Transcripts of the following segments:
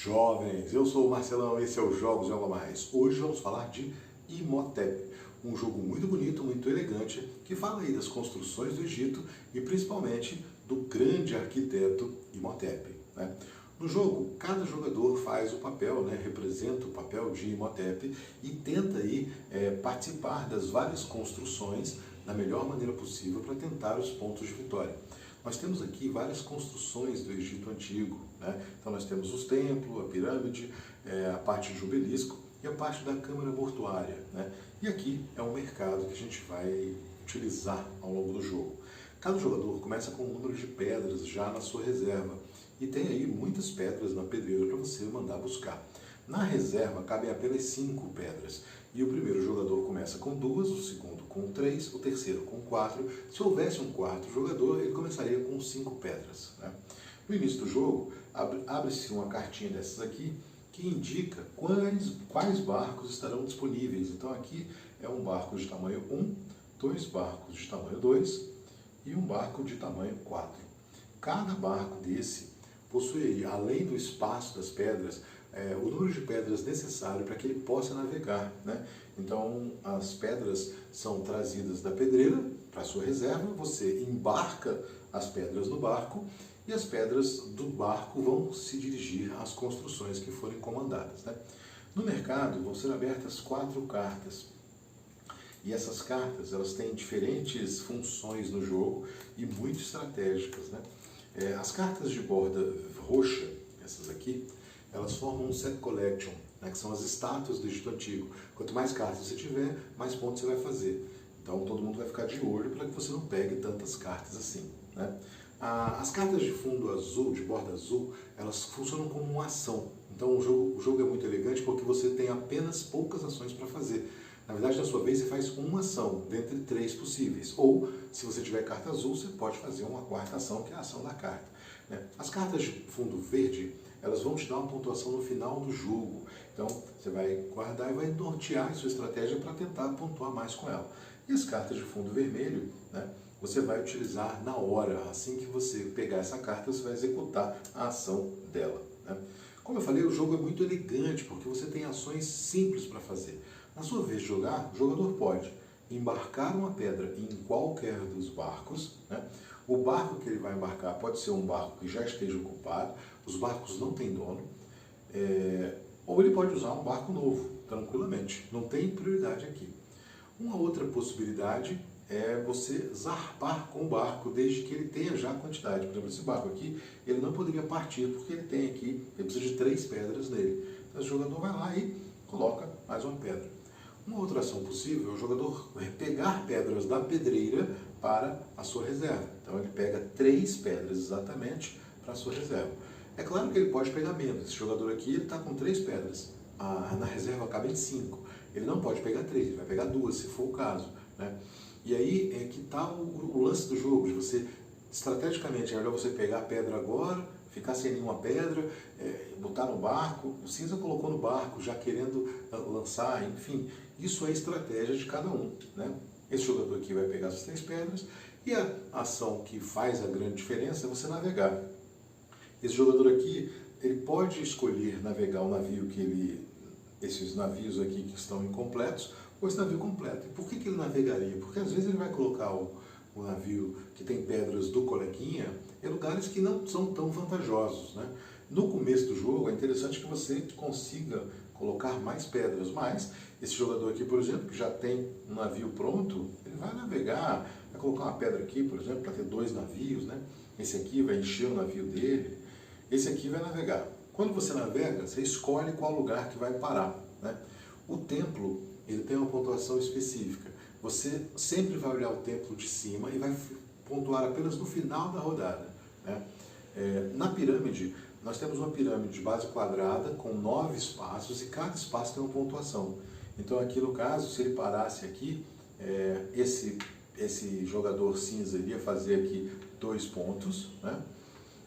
Jovens, eu sou o Marcelão, esse é o Jogos Joga Mais. Hoje vamos falar de Imhotep, um jogo muito bonito, muito elegante, que fala aí das construções do Egito e principalmente do grande arquiteto Imhotep, né? No jogo, cada jogador faz o papel, né, representa o papel de Imhotep e tenta aí participar das várias construções da melhor maneira possível para tentar os pontos de vitória. Nós temos aqui várias construções do Egito Antigo, né? Então nós temos os templos, a pirâmide, a parte do obelisco e a parte da câmara mortuária, né? E aqui é um mercado que a gente vai utilizar ao longo do jogo. Cada jogador começa com um número de pedras já na sua reserva e tem aí muitas pedras na pedreira para você mandar buscar. Na reserva cabem apenas 5 pedras e o primeiro jogador começa com 2, o segundo com 3, o terceiro com 4. Se houvesse um quarto jogador, ele começaria com 5 pedras, né? No início do jogo, abre-se uma cartinha dessas aqui que indica quais barcos estarão disponíveis. Então aqui é um barco de tamanho 1, 2 barcos de tamanho 2 e um barco de tamanho 4. Cada barco desse possui, além do espaço das pedras, o número de pedras necessário para que ele possa navegar, né? Então, as pedras são trazidas da pedreira para a sua reserva, você embarca as pedras no barco e as pedras do barco vão se dirigir às construções que forem comandadas, né? No mercado vão ser abertas 4 cartas. E essas cartas, elas têm diferentes funções no jogo e muito estratégicas, né? As cartas de borda roxa, essas aqui, elas formam um set collection, né, que são as estátuas do Egito Antigo. Quanto mais cartas você tiver, mais pontos você vai fazer. Então todo mundo vai ficar de olho para que você não pegue tantas cartas assim, né? As cartas de fundo azul, de borda azul, elas funcionam como uma ação. Então o jogo é muito elegante porque você tem apenas poucas ações para fazer. Na verdade, na sua vez, você faz uma ação dentre 3 possíveis. Ou, se você tiver carta azul, você pode fazer uma quarta ação, que é a ação da carta, né? As cartas de fundo verde, elas vão te dar uma pontuação no final do jogo. Então, você vai guardar e vai nortear a sua estratégia para tentar pontuar mais com ela. E as cartas de fundo vermelho, né, você vai utilizar na hora. Assim que você pegar essa carta, você vai executar a ação dela, né? Como eu falei, o jogo é muito elegante, porque você tem ações simples para fazer. Na sua vez de jogar, o jogador pode embarcar uma pedra em qualquer dos barcos, né? O barco que ele vai embarcar pode ser um barco que já esteja ocupado, os barcos não têm dono, ou ele pode usar um barco novo, tranquilamente, não tem prioridade aqui. Uma outra possibilidade é você zarpar com o barco, desde que ele tenha já a quantidade. Por exemplo, esse barco aqui, ele não poderia partir, porque ele tem aqui, ele precisa de 3 pedras nele. Então o jogador vai lá e coloca mais uma pedra. Uma outra ação possível é o jogador pegar pedras da pedreira para a sua reserva. Então ele pega 3 pedras exatamente para a sua reserva. É claro que ele pode pegar menos. Esse jogador aqui está com 3 pedras. Na reserva cabem 5. Ele não pode pegar 3, ele vai pegar 2, se for o caso, né? E aí é que está o lance do jogo, de você, estrategicamente, é melhor você pegar a pedra agora, ficar sem nenhuma pedra, botar no barco. O cinza colocou no barco, já querendo lançar, enfim. Isso é a estratégia de cada um, né? Esse jogador aqui vai pegar as 3 pedras e a ação que faz a grande diferença é você navegar. Esse jogador aqui, ele pode escolher navegar o navio esses navios aqui que estão incompletos, ou esse navio completo. E por que ele navegaria? Porque às vezes ele vai colocar o navio que tem pedras do coleguinha em lugares que não são tão vantajosos, né? No começo do jogo é interessante que você consiga colocar mais pedras, mas esse jogador aqui, por exemplo, que já tem um navio pronto, ele vai navegar, vai colocar uma pedra aqui, por exemplo, para ter 2 navios, né? Esse aqui vai encher o navio dele, esse aqui vai navegar. Quando você navega, você escolhe qual lugar que vai parar, né? O templo, ele tem uma pontuação específica. Você sempre vai olhar o templo de cima e vai pontuar apenas no final da rodada, né? Na pirâmide, nós temos uma pirâmide de base quadrada com 9 espaços e cada espaço tem uma pontuação. Então aqui no caso, se ele parasse aqui, esse jogador cinza iria fazer aqui 2 pontos, né?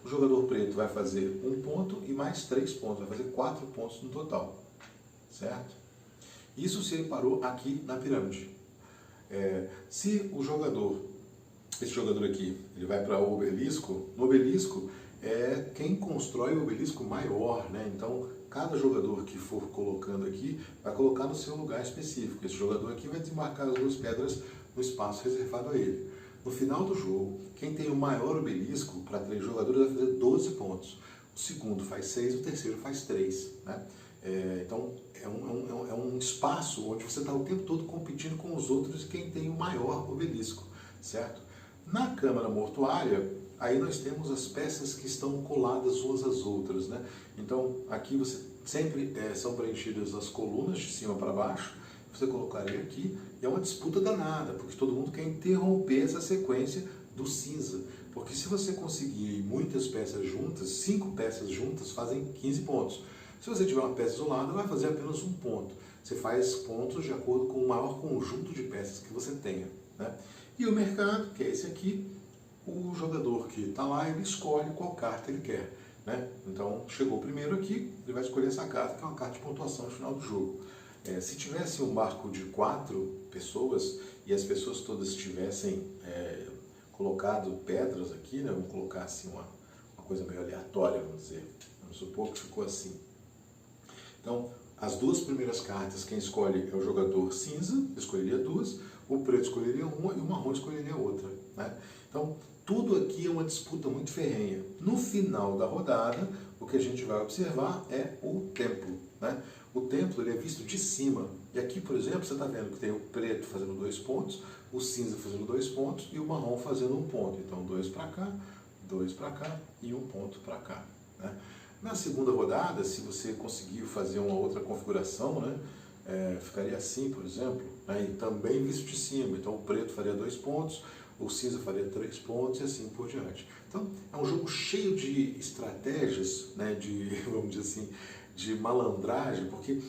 O jogador preto vai fazer 1 ponto e mais 3 pontos, vai fazer 4 pontos no total, certo? Isso se ele parou aqui na pirâmide. Se esse jogador aqui, ele vai para o obelisco, no obelisco é quem constrói o obelisco maior, né? Então, cada jogador que for colocando aqui, vai colocar no seu lugar específico. Esse jogador aqui vai desembarcar as 2 pedras no espaço reservado a ele. No final do jogo, quem tem o maior obelisco para 3 jogadores vai fazer 12 pontos. O segundo faz 6, o terceiro faz 3, né? Então, é um espaço onde você está o tempo todo competindo com os outros e quem tem o maior obelisco, certo? Na câmara mortuária, aí nós temos as peças que estão coladas umas às outras, né? Então, aqui você sempre são preenchidas as colunas de cima para baixo, você colocaria aqui, e é uma disputa danada, porque todo mundo quer interromper essa sequência do cinza. Porque se você conseguir muitas peças juntas, 5 peças juntas fazem 15 pontos. Se você tiver uma peça isolada, vai fazer apenas 1 ponto. Você faz pontos de acordo com o maior conjunto de peças que você tenha, né? E o mercado, que é esse aqui, o jogador que está lá, ele escolhe qual carta ele quer, né? Então, chegou primeiro aqui, ele vai escolher essa carta, que é uma carta de pontuação no final do jogo. Se tivesse um barco de 4 pessoas e as pessoas todas tivessem colocado pedras aqui, né? Vamos colocar assim uma coisa meio aleatória, vamos dizer. Vamos supor que ficou assim. Então, as 2 primeiras cartas, quem escolhe é o jogador cinza, escolheria 2, o preto escolheria uma e o marrom escolheria outra, né? Então, tudo aqui é uma disputa muito ferrenha. No final da rodada, o que a gente vai observar é o tempo, né? O tempo ele é visto de cima. E aqui, por exemplo, você está vendo que tem o preto fazendo 2 pontos, o cinza fazendo 2 pontos e o marrom fazendo 1 ponto. Então, 2 para cá, 2 para cá e 1 ponto para cá, né? Na segunda rodada, se você conseguir fazer uma outra configuração, né, ficaria assim, por exemplo, né, e também visto de cima. Então, o preto faria 2 pontos, o cinza faria 3 pontos e assim por diante. Então, é um jogo cheio de estratégias, né, vamos dizer assim, de malandragem, porque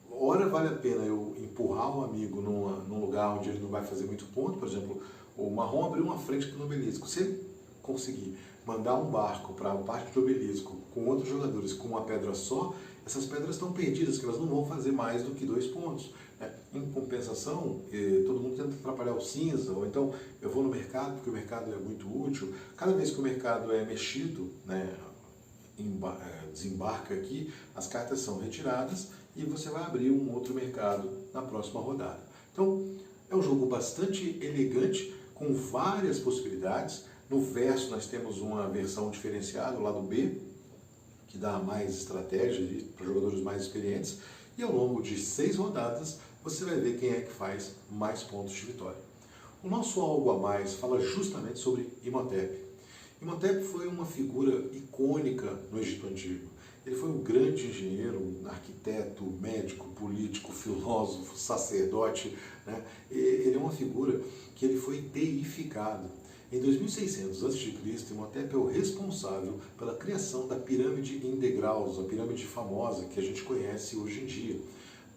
ora vale a pena eu empurrar um amigo num lugar onde ele não vai fazer muito ponto. Por exemplo, o marrom abriu uma frente para o obelisco. Se ele conseguir mandar um barco para a parte do obelisco com outros jogadores com uma pedra só, essas pedras estão perdidas, que elas não vão fazer mais do que 2 pontos, né? Em compensação, todo mundo tenta atrapalhar o cinza, ou então eu vou no mercado, porque o mercado é muito útil. Cada vez que o mercado é mexido, né, desembarca aqui, as cartas são retiradas e você vai abrir um outro mercado na próxima rodada. Então, é um jogo bastante elegante, com várias possibilidades. No verso nós temos uma versão diferenciada, o lado B, que dá mais estratégia para jogadores mais experientes, e ao longo de 6 rodadas você vai ver quem é que faz mais pontos de vitória. O nosso algo a mais fala justamente sobre Imhotep. Imhotep foi uma figura icônica no Egito Antigo. Ele foi um grande engenheiro, arquiteto, médico, político, filósofo, sacerdote, né? Ele é uma figura que ele foi deificado. Em 2600 a.C., Imhotep é o responsável pela criação da pirâmide em degraus, a pirâmide famosa que a gente conhece hoje em dia.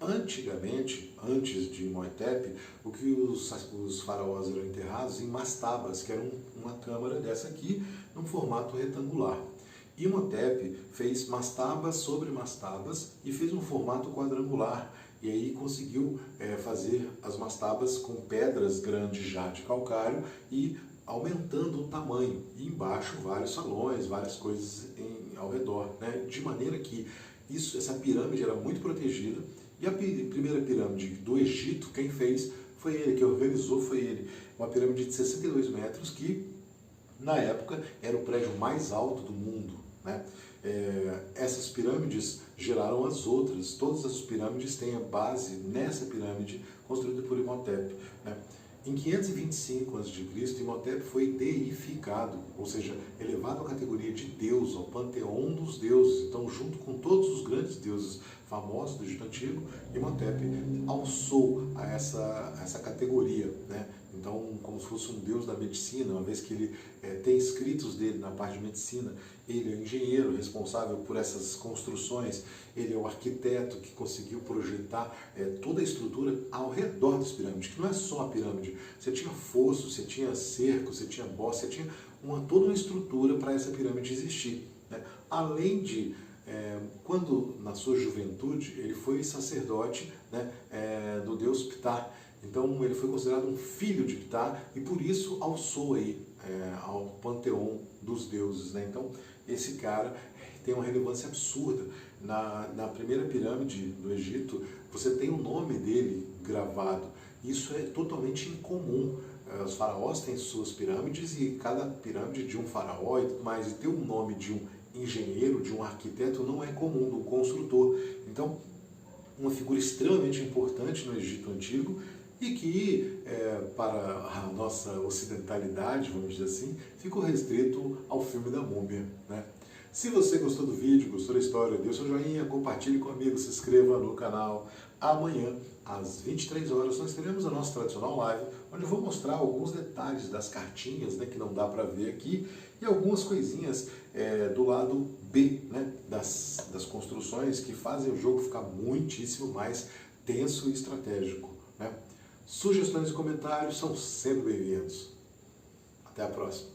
Antigamente, antes de Imhotep, o que os faraós eram enterrados em mastabas, que era uma câmara dessa aqui, num formato retangular. Imhotep fez mastabas sobre mastabas e fez um formato quadrangular, e aí conseguiu fazer as mastabas com pedras grandes já de calcário e aumentando o tamanho, e embaixo vários salões, várias coisas ao redor, né? De maneira que essa pirâmide era muito protegida. E a primeira pirâmide do Egito, quem fez foi ele, que organizou foi ele. Uma pirâmide de 62 metros que, na época, era o prédio mais alto do mundo, né? Essas pirâmides geraram as outras. Todas as pirâmides têm a base nessa pirâmide construída por Imhotep, né? Em 525 a.C., Imhotep foi deificado, ou seja, elevado à categoria de deus, ao panteão dos deuses. Então, junto com todos os grandes deuses famosos do Egito Antigo, Imhotep alçou a essa categoria, né? Então, como se fosse um deus da medicina, uma vez que ele tem escritos dele na parte de medicina. Ele é o engenheiro responsável por essas construções, ele é o arquiteto que conseguiu projetar toda a estrutura ao redor das pirâmides, que não é só a pirâmide. Você tinha fosso, você tinha cerco, você tinha boss, você tinha toda uma estrutura para essa pirâmide existir, né? Além de, quando na sua juventude, ele foi sacerdote, né, do deus Ptah. Então ele foi considerado um filho de Ptah e por isso alçou aí ao panteão dos deuses, né? Então, esse cara tem uma relevância absurda. Na primeira pirâmide do Egito, você tem o nome dele gravado. Isso é totalmente incomum. Os faraós têm suas pirâmides e cada pirâmide de um faraó e tudo mais. E ter o nome de um engenheiro, de um arquiteto, não é comum, do construtor. Então, uma figura extremamente importante no Egito Antigo e que, para a nossa ocidentalidade, vamos dizer assim, ficou restrito ao filme da Múmia, né? Se você gostou do vídeo, gostou da história, dê o seu joinha, compartilhe com amigos, se inscreva no canal. Amanhã, às 23 horas, nós teremos a nossa tradicional live, onde eu vou mostrar alguns detalhes das cartinhas, né, que não dá para ver aqui, e algumas coisinhas do lado B, né, das construções que fazem o jogo ficar muitíssimo mais tenso e estratégico, né? Sugestões e comentários são sempre bem-vindos. Até a próxima.